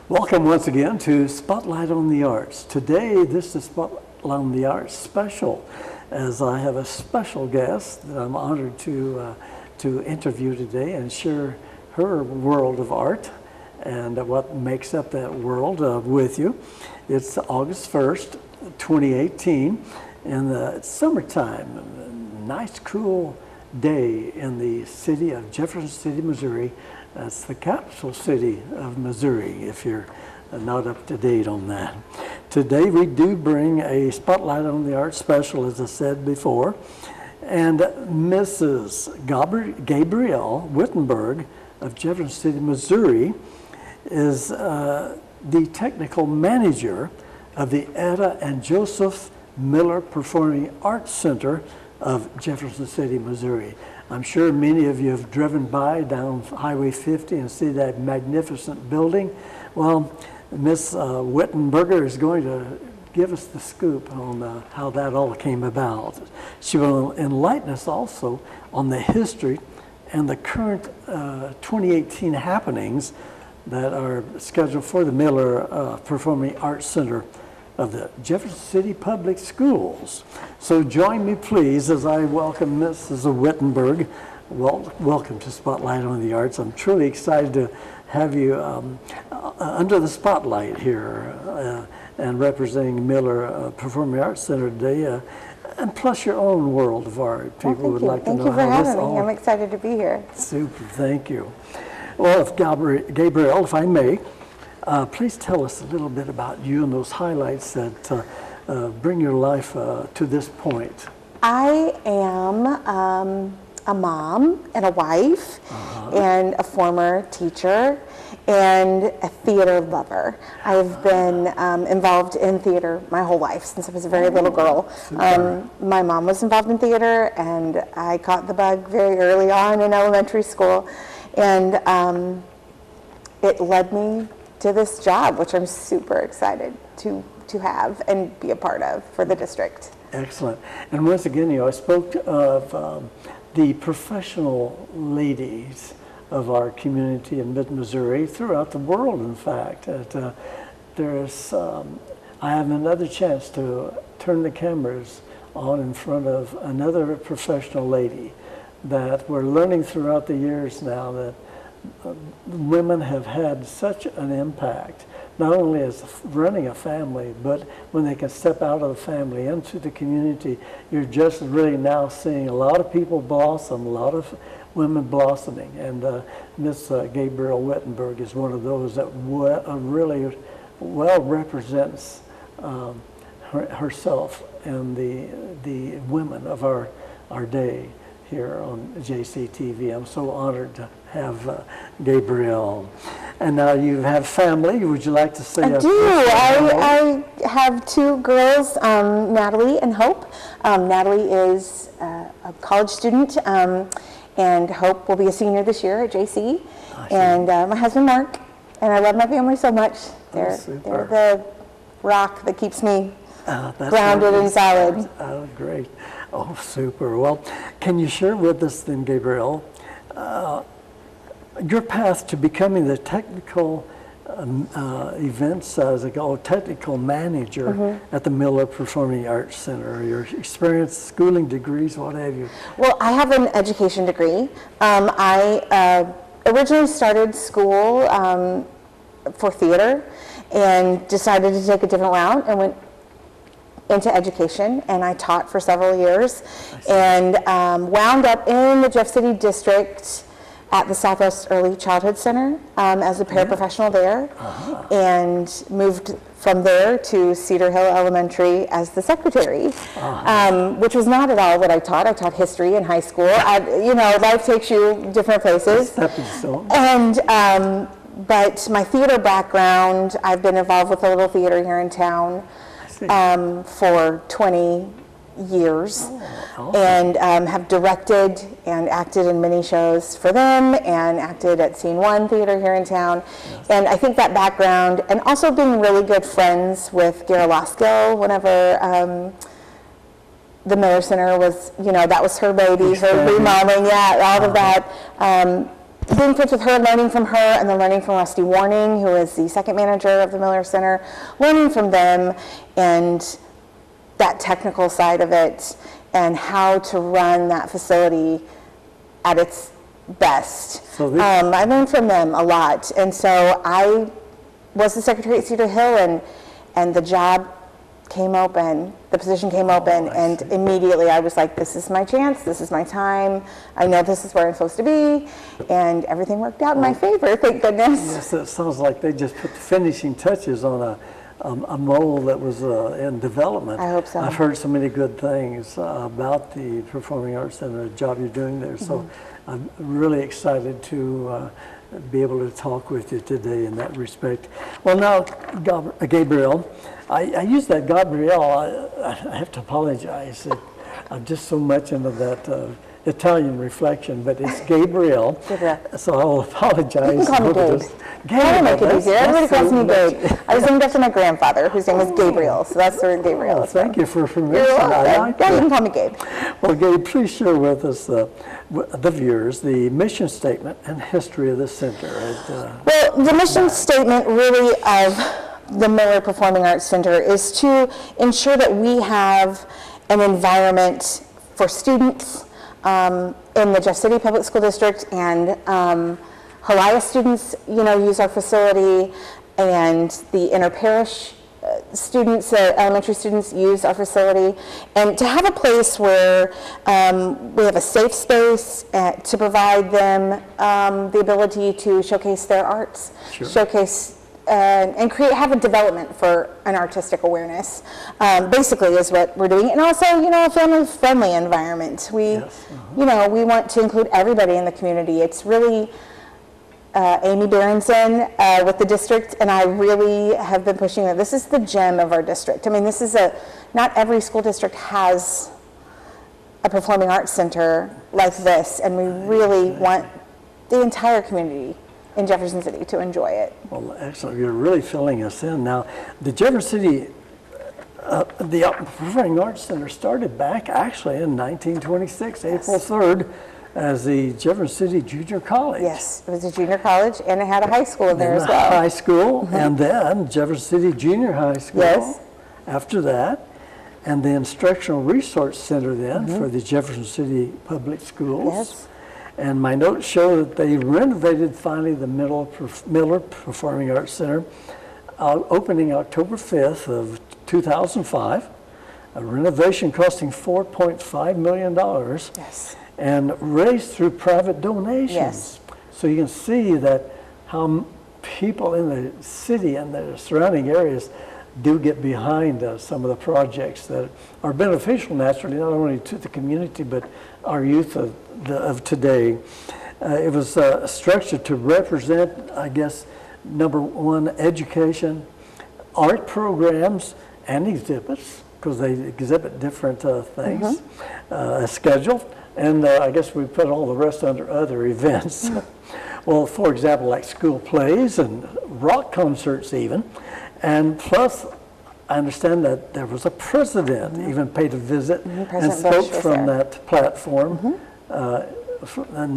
Welcome once again to Spotlight on the Arts. Today, this is Spotlight on the Arts special, as I have a special guest that I'm honored to interview today and share her world of art and what makes up that world with you. It's August 1st, 2018, in the summertime, a nice cool day in the city of Jefferson City, Missouri. That's the capital city of Missouri, if you're not up to date on that. Today we do bring a Spotlight on the Arts special, as I said before, and Mrs. Gabrielle Wittenberger of Jefferson City, Missouri, is the technical manager of the Etta and Joseph Miller Performing Arts Center of Jefferson City, Missouri. I'm sure many of you have driven by down Highway 50 and see that magnificent building. Well, Miss Wittenberger is going to give us the scoop on how that all came about. She will enlighten us also on the history and the current 2018 happenings that are scheduled for the Miller Performing Arts Center of the Jefferson City Public Schools. So join me, please, as I welcome Mrs. Wittenberger. Welcome to Spotlight on the Arts. I'm truly excited to have you under the spotlight here and representing Miller Performing Arts Center today, and plus your own world of art. People would like to know how this all... Thank you for having me. I'm excited to be here. Super, thank you. Well, if Gabrielle, if I may, please tell us a little bit about you and those highlights that bring your life to this point. I am a mom and a wife and a former teacher and a theater lover. I've been involved in theater my whole life since I was a very little girl. My mom was involved in theater, and I caught the bug very early on in elementary school, and it led me to this job, which I'm super excited to have and be a part of for the district. Excellent. And once again, I spoke of the professional ladies of our community in mid-Missouri, throughout the world, in fact. I have another chance to turn the cameras on in front of another professional lady that we're learning throughout the years now that women have had such an impact, not only as running a family, but when they can step out of the family into the community. You're just really now seeing a lot of people blossom, a lot of women blossoming, and Miss Gabrielle Wittenberger is one of those that really well represents herself and the women of our day here on JCTV. I'm so honored to have Gabrielle. And now you have family. Would you like to say? I do. I have two girls, Natalie and Hope. Natalie is a college student, and Hope will be a senior this year at JC. And my husband, Mark, and I love my family so much. They're the rock that keeps me grounded and solid. Oh, great. Oh, super. Well, can you share with us then, Gabrielle, your path to becoming the technical events, as I call technical manager at the Miller Performing Arts Center? Your experience, schooling degrees, what have you? Well, I have an education degree. I originally started school for theater and decided to take a different route and went into education, and I taught for several years and wound up in the Jeff City district at the Southwest Early Childhood Center as a paraprofessional there, and moved from there to Cedar Hill Elementary as the secretary, which was not at all what I taught. I taught history in high school. Life takes you different places. Stepping stone. And but my theater background, I've been involved with a little theater here in town for 20 years, and have directed and acted in many shows for them, and acted at Scene One Theater here in town. And I think that background, and also being really good friends with Gabrielle Wittenberger, whenever the Miller Center was, that was her baby, her remodeling, all of that. Being friends with her, learning from her, and then learning from Rusty Warning, who is the second manager of the Miller Center, learning from them and that technical side of it, and how to run that facility at its best. So I learned from them a lot. And so I was the secretary at Cedar Hill, and the job came open, the position came open, and immediately I was like, this is my chance, this is my time, I know this is where I'm supposed to be, and everything worked out in my favor, thank goodness. Yes, it sounds like they just put the finishing touches on a mold that was in development. I hope so. I've heard so many good things about the Performing Arts Center, the job you're doing there, so I'm really excited to be able to talk with you today in that respect. Well, now, Gabrielle, I use that Gabrielle, I have to apologize. I'm just so much into that Italian reflection, but it's Gabrielle. So I'll apologize. You can call me Gabe. That'll make it easier. Everybody calls me Gabe. I was named after my grandfather, whose name was Gabriel, so that's where Gabrielle is from. Thank you for permission. You're welcome. Yeah, you can call me Gabe. Well, Gabe, please share with us, the viewers, the mission statement and history of the center. Well, the mission statement really of the Miller Performing Arts Center is to ensure that we have an environment for students in the Jeff City Public School District, and Halia students, use our facility, and the interparish students, elementary students, use our facility, and to have a place where we have a safe space to provide them the ability to showcase their arts, showcase and have a development for an artistic awareness, basically is what we're doing. And also, a family-friendly environment. We we want to include everybody in the community. It's really Amy Berenson with the district, and I really have been pushing that. This is the gem of our district. I mean, this is not every school district has a performing arts center like this, and we really want the entire community in Jefferson City to enjoy it. Well, excellent. You're really filling us in. Now, the Jefferson City, the Performing Arts Center started back actually in 1926, April 3rd, as the Jefferson City Junior College. Yes, it was a junior college, and it had a high school in there as well. High school, and then Jefferson City Junior High School after that, and the Instructional Resource Center then for the Jefferson City Public Schools. Yes. And my notes show that they renovated finally the Miller Performing Arts Center, opening October 5th of 2005, a renovation costing $4.5 million, and raised through private donations. Yes. So you can see that how people in the city and the surrounding areas do get behind some of the projects that are beneficial naturally, not only to the community, but our youth of today. It was structured to represent, I guess, number one, education, art programs, and exhibits, because they exhibit different things, scheduled, and I guess we put all the rest under other events. Well, for example, like school plays and rock concerts even, and plus, I understand that there was a president even paid a visit and spoke from that platform. President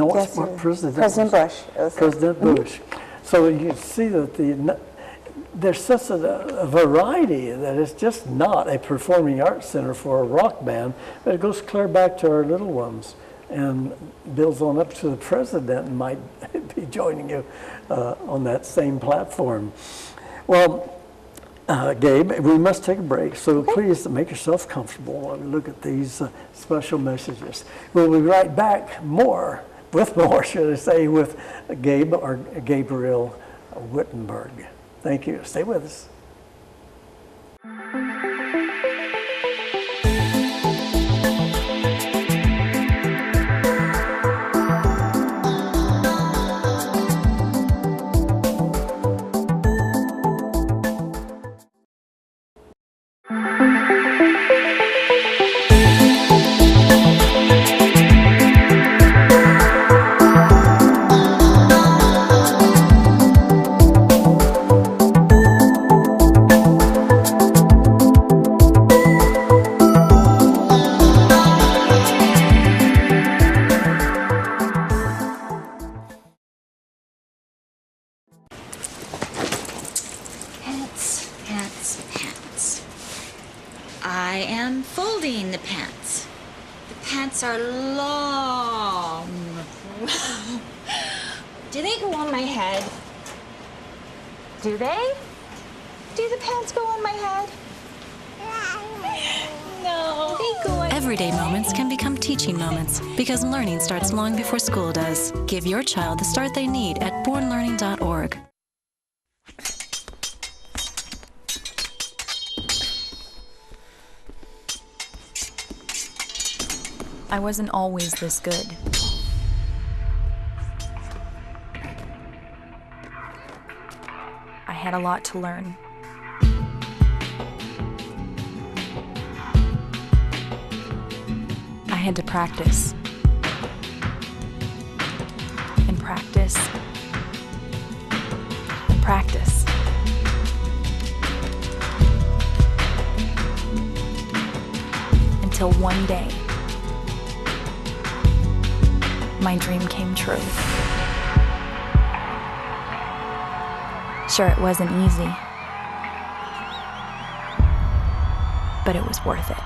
Bush. President Bush. So you can see that there's such a variety that it's just not a performing arts center for a rock band, but it goes clear back to our little ones and builds on up to the president and might be joining you on that same platform. Well, Gabe, we must take a break, so please make yourself comfortable while we look at these special messages. We'll be right back more with more, should I say, with Gabrielle Wittenberger. Thank you. Stay with us. I am folding the pants. The pants are long. Do they go on my head? Do they? Do the pants go on my head? No. They go on. Everyday moments can become teaching moments because learning starts long before school does. Give your child the start they need at bornlearning.org. I wasn't always this good. I had a lot to learn. I had to practice. And practice. And practice. Until one day, my dream came true. Sure, it wasn't easy, but it was worth it.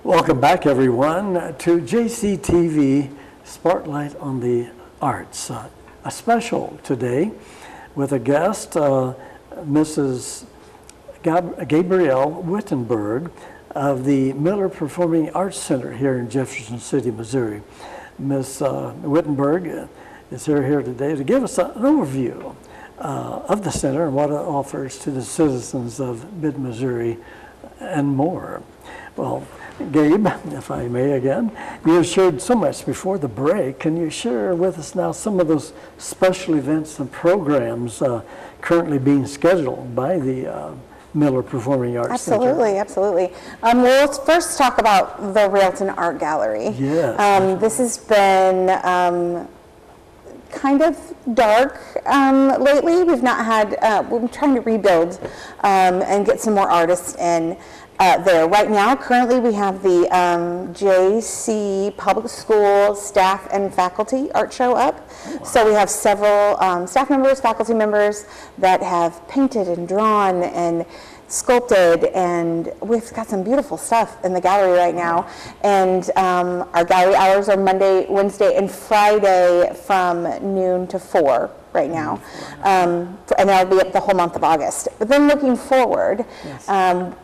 Welcome back, everyone, to JCTV Spotlight on the Arts. A special today with a guest, Mrs. Gabrielle Wittenberger of the Miller Performing Arts Center here in Jefferson City, Missouri. Ms. Wittenberg is here today to give us an overview of the center and what it offers to the citizens of mid-Missouri and more. Well, Gabe, if I may again, you have shared so much before the break. Can you share with us now some of those special events and programs currently being scheduled by the Miller Performing Arts Absolutely, Center? Absolutely. Let's first talk about the Railton Art Gallery. Yes. This has been kind of dark lately. We've not had, we're trying to rebuild and get some more artists in. There. Right now, currently we have the JC Public School staff and faculty art show up. Oh, wow. So we have several staff members, faculty members that have painted and drawn and sculpted, and we've got some beautiful stuff in the gallery right now. And our gallery hours are Monday, Wednesday, and Friday from noon to 4 right now. And that'll be up the whole month of August. But then looking forward, yes.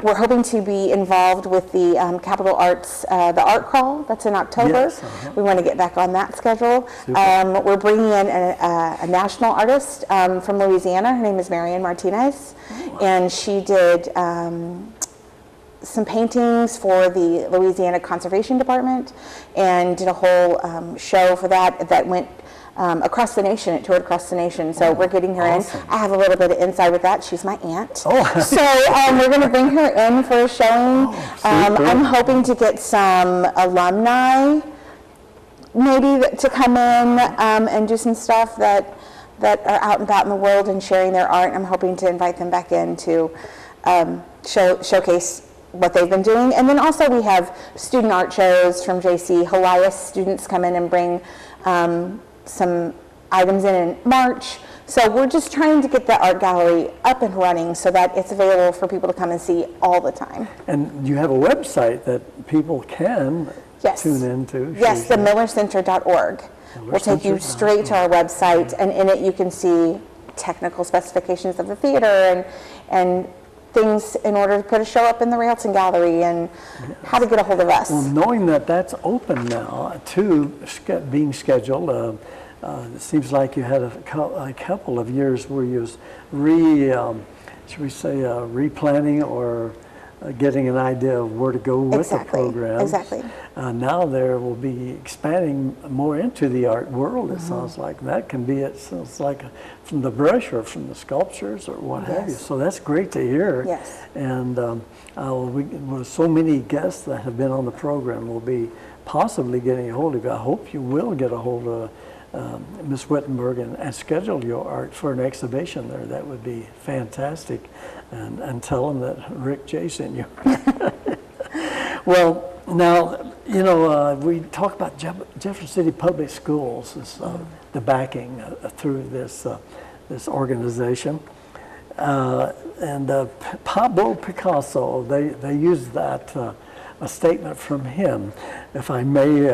We're hoping to be involved with the Capitol Arts, the art crawl, that's in October. Yes, we want to get back on that schedule. We're bringing in a national artist from Louisiana. Her name is Marian Martinez. Oh, wow. And she did some paintings for the Louisiana Conservation Department and did a whole show for that went across the nation. It toured across the nation. So we're getting her in. I have a little bit of insight with that. She's my aunt. Oh. So we're going to bring her in for a showing. I'm hoping to get some alumni maybe to come in and do some stuff that are out and about in the world and sharing their art. I'm hoping to invite them back in to showcase what they've been doing. And then also we have student art shows from JC. Helias students come in and bring some items in March. So we're just trying to get the art gallery up and running so that it's available for people to come and see all the time. And you have a website that people can tune into. Yes, themillercenter.org. will take you straight to our website, and in it you can see technical specifications of the theater and things in order to put a show up in the Railton Gallery and how to get a hold of us. Well, knowing that that's open now to being scheduled, it seems like you had a couple of years where you was replanning or getting an idea of where to go with the program. Exactly. Now there will be expanding more into the art world, it sounds like. That can be, it sounds like, from the brush or from the sculptures or what have you. So that's great to hear. Yes. And with so many guests that have been on the program, we'll be possibly getting a hold of you. I hope you will get a hold of Ms. Wittenberger and schedule your art for an exhibition there. That would be fantastic. And tell them that Rick Jey sent you. Well, now, you know, we talk about Jefferson City Public Schools, the backing through this organization. And Pablo Picasso, they used that, a statement from him, if I may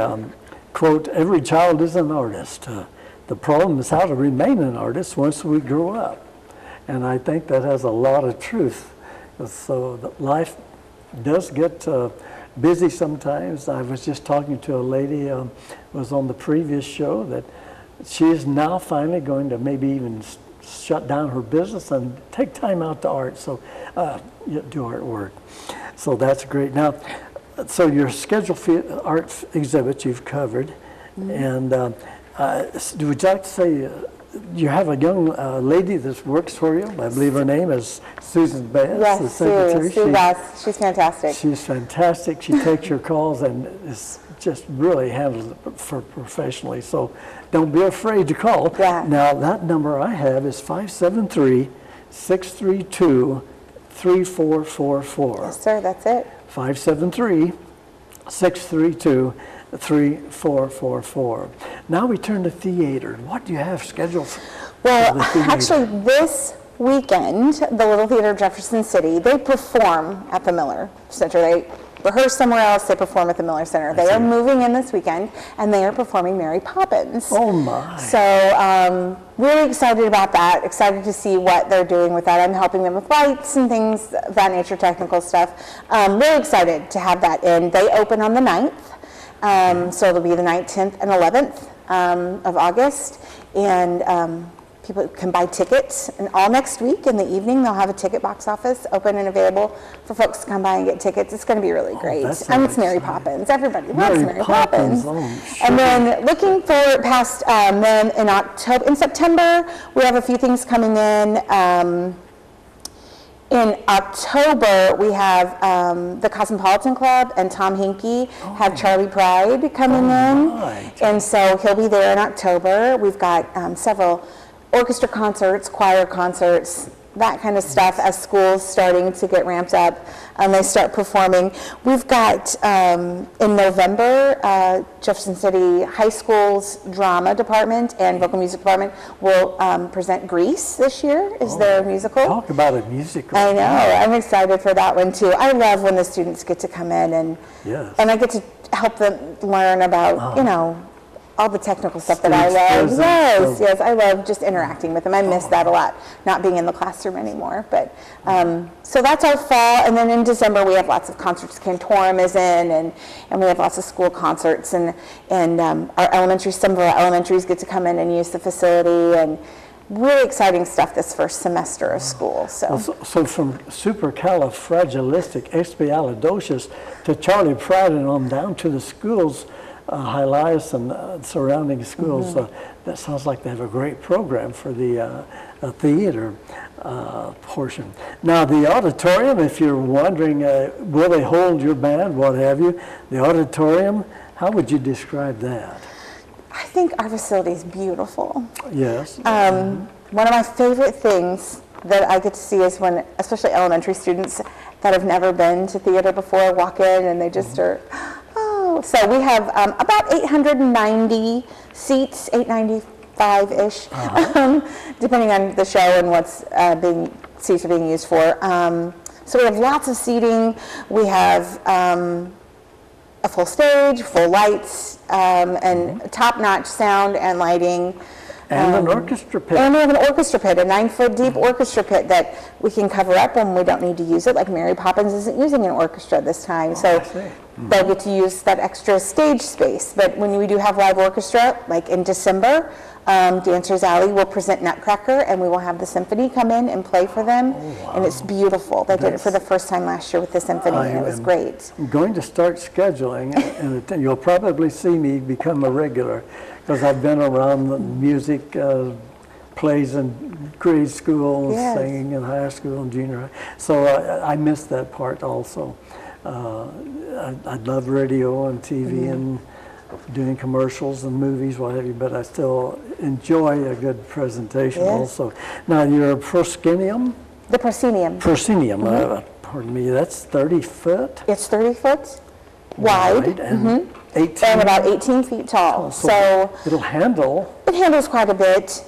quote, "Every child is an artist. The problem is how to remain an artist once we grow up." And I think that has a lot of truth. So life does get busy sometimes. I was just talking to a lady who was on the previous show that she is now finally going to maybe even shut down her business and take time out to art, so do artwork. So that's great. Now, so your scheduled art exhibits you've covered, and would you like to say, you have a young lady that works for you. I believe her name is Susan Bass, the secretary. Sue Bass. She's fantastic. She's fantastic. She takes your calls and is just really handles it professionally. So don't be afraid to call. Yeah. Now, that number I have is 573-632-3444. Yes, sir, that's it. 573-632-3444. Now we turn to theater. What do you have scheduled for Well, the theater? actually, this weekend, the Little Theater of Jefferson City, they perform at the Miller Center. They rehearse somewhere else, they perform at the Miller Center. They are moving in this weekend, and they are performing Mary Poppins. Oh, my. So, really excited about that, excited to see what they're doing with that. I'm helping them with lights and things of that nature, technical stuff. Really excited to have that in. They open on the 9th, so it'll be the 9th, 10th, and 11th of August, and people can buy tickets, and all next week in the evening they'll have a ticket box office open and available for folks to come by and get tickets. It's going to be really great. And it's Mary Poppins. Everybody loves Mary Poppins. Oh, sure. And then looking forward past then in September, we have a few things coming in. In October, we have the Cosmopolitan Club and Tom Hinkie have Charlie Pride coming in. Right. And so he'll be there in October. We've got several orchestra concerts, choir concerts, that kind of stuff as schools starting to get ramped up and they start performing. We've got in November, Jefferson City High School's drama department and vocal music department will present Grease this year, is their musical. Talk about a musical. I know, I'm excited for that one too. I love when the students get to come in and I get to help them learn about, you know, all the technical stuff that I love. Yes, I love just interacting with them. I miss that a lot, not being in the classroom anymore. But so that's our fall, and then in December we have lots of concerts. Cantorum is in, and we have lots of school concerts, and our elementary, some of our elementaries get to come in and use the facility, and really exciting stuff this first semester of school. So from supercalifragilisticexpialidocious to Charlie Pride and on down to the schools, Highlights and surrounding schools. That sounds like they have a great program for the theater portion. Now the auditorium, if you're wondering, will they hold your band, what have you, the auditorium, how would you describe that? I think our facility is beautiful. Yes. One of my favorite things that I get to see is when, especially elementary students that have never been to theater before, walk in and they just are, so we have about 890 seats, 895-ish, depending on the show and what's seats are being used for. So we have lots of seating. We have a full stage, full lights, and top-notch sound and lighting. And an orchestra pit. And we have an orchestra pit, a 9-foot deep orchestra pit that we can cover up when we don't need to use it. Like Mary Poppins isn't using an orchestra this time, so they'll get to use that extra stage space. But when we do have live orchestra, like in December, Dancers Alley will present Nutcracker, and we will have the symphony come in and play for them, and it's beautiful. They did it for the first time last year with the symphony, and it was great. I'm going to start scheduling, and you'll probably see me become a regular, because I've been around the music plays in grade school, singing in high school and junior high. So I missed that part also. I love radio and TV and doing commercials and movies, what have you, but I still enjoy a good presentation also. Now, you're a proscenium? The proscenium. Proscenium, pardon me, that's 30 foot? It's 30 foot wide. And 18? And about 18 feet tall. So it'll handle? It handles quite a bit.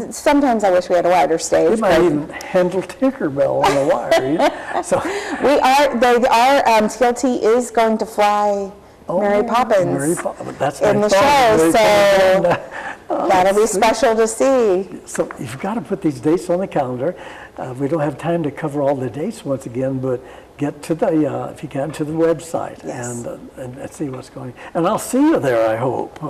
Sometimes I wish we had a wider stage. It might even handle Tinkerbell on the wire. So our TLT is going to fly Mary Poppins that's in the show, so that'll be special to see. So you've got to put these dates on the calendar. We don't have time to cover all the dates once again, but get to the, if you can, to the website and see what's going on. And I'll see you there, I hope.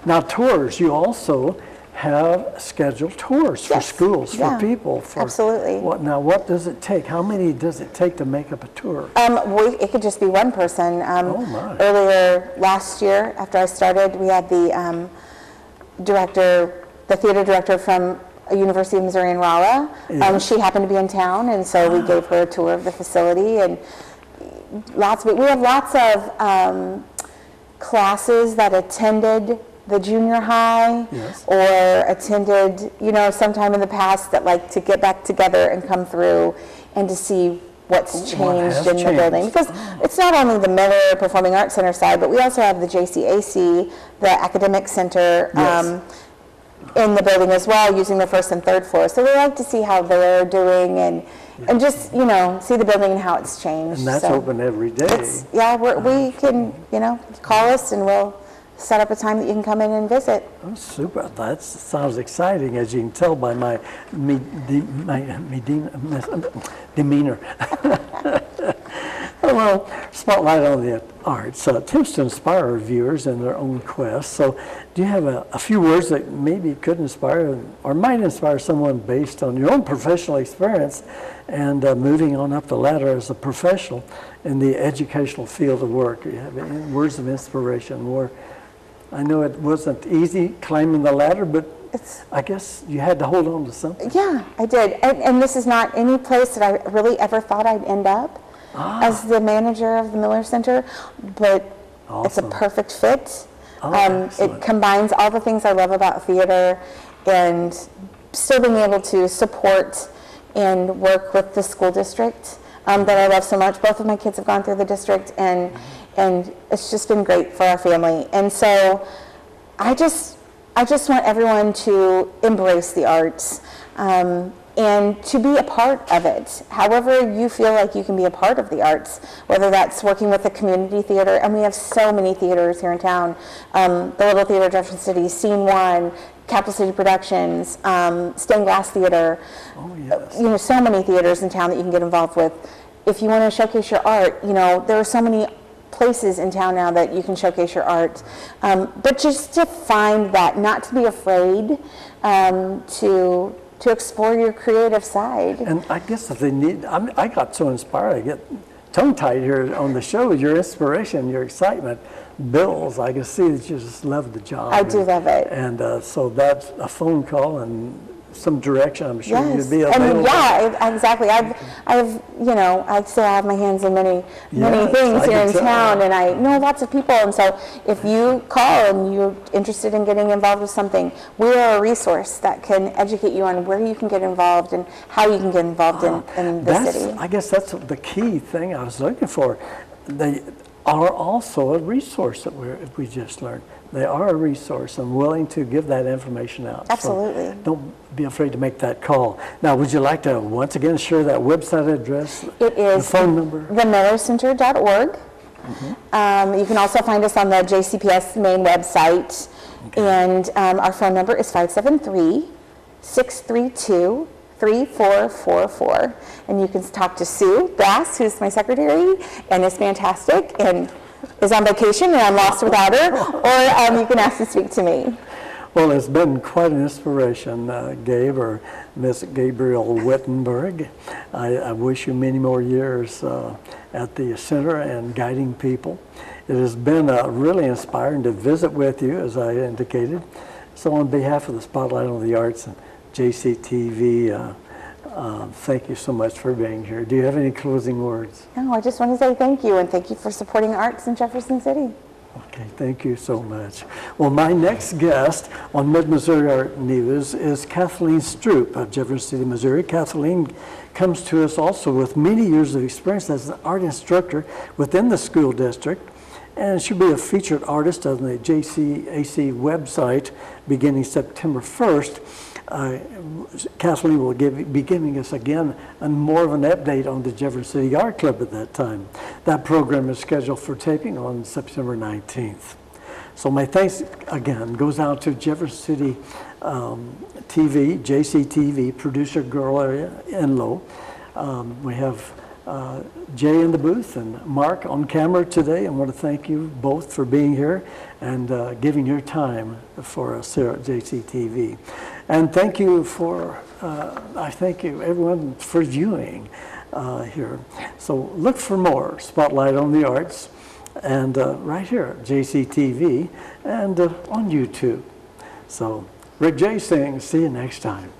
Now, tours, you also have scheduled tours for schools, for people. Absolutely. What does it take? How many does it take to make up a tour? It could just be one person. Earlier last year, after I started, we had the theater director from University of Missouri in Rolla. She happened to be in town, and so we gave her a tour of the facility. And we have lots of classes that attended the junior high or attended, sometime in the past that like to get back together and come through and to see what's changed in the building. Because it's not only the Miller Performing Arts Center side, but we also have the JCAC, the Academic Center, in the building as well, using the first and third floor. So we like to see how they're doing and just, see the building and how it's changed. And that's open every day. We can, call us and we'll set up a time that you can come in and visit. Oh, super. That sounds exciting, as you can tell by my demeanor. Well, spotlight on the arts attempts to inspire our viewers in their own quest. So do you have a few words that maybe could inspire or might inspire someone based on your own professional experience and moving on up the ladder as a professional in the educational field of work? Do you have any words of inspiration? I know it wasn't easy climbing the ladder, but I guess you had to hold on to something. Yeah, I did. And this is not any place that I really ever thought I'd end up as the manager of the Miller Center, but it's a perfect fit. It combines all the things I love about theater and still being able to support and work with the school district that I love so much. Both of my kids have gone through the district, and it's just been great for our family. And so I just want everyone to embrace the arts and to be a part of it. However you feel like you can be a part of the arts, whether that's working with a community theater, and we have so many theaters here in town, the Little Theater of Jefferson City, Scene One, Capital City Productions, Stained Glass Theater, so many theaters in town that you can get involved with. If you want to showcase your art, there are so many places in town now that you can showcase your art. But just to find that, not to be afraid to explore your creative side. And I guess if they need, I got so inspired, I get tongue-tied here on the show. Your inspiration, your excitement builds. I can see that you just love the job. I do love it. And so that's a phone call and some direction, I'm sure you'd be available. And exactly. I still have my hands in many things here in town, and I know lots of people. And so if you call and you're interested in getting involved with something, we are a resource that can educate you on where you can get involved and how you can get involved in the city. I guess that's the key thing I was looking for. They are also a resource that we just learned. They are a resource and willing to give that information out. Absolutely. So don't be afraid to make that call. Now, would you like to once again share that website address? It is the phone number? themillercenter.org. You can also find us on the JCPS main website. And our phone number is 573-632-3444. And you can talk to Sue Bass, who's my secretary, and is fantastic, and is on vacation, and I'm lost without her. Or you can ask to speak to me. Well, it's been quite an inspiration, Gabe, or Miss Gabrielle Wittenberger. I wish you many more years at the center and guiding people. It has been really inspiring to visit with you, as I indicated. So on behalf of the Spotlight on the Arts and JCTV, thank you so much for being here. Do you have any closing words? No, I just want to say thank you, and thank you for supporting arts in Jefferson City. Okay, thank you so much. Well, my next guest on Mid-Missouri Art News is Kathleen Stroop of Jefferson City, Missouri. Kathleen comes to us also with many years of experience as an art instructor within the school district, and she'll be a featured artist on the JCAC website beginning September 1st. Kathleen will be giving us again more of an update on the Jefferson City Art Club at that time. That program is scheduled for taping on September 19th. So my thanks again goes out to Jefferson City TV, JCTV, producer Gloria Enlow. We have Jay in the booth and Mark on camera today. I want to thank you both for being here and giving your time for us here at JCTV. And thank you for, I thank you everyone for viewing here. So look for more Spotlight on the Arts and right here at JCTV and on YouTube. So Rick Jey saying, see you next time.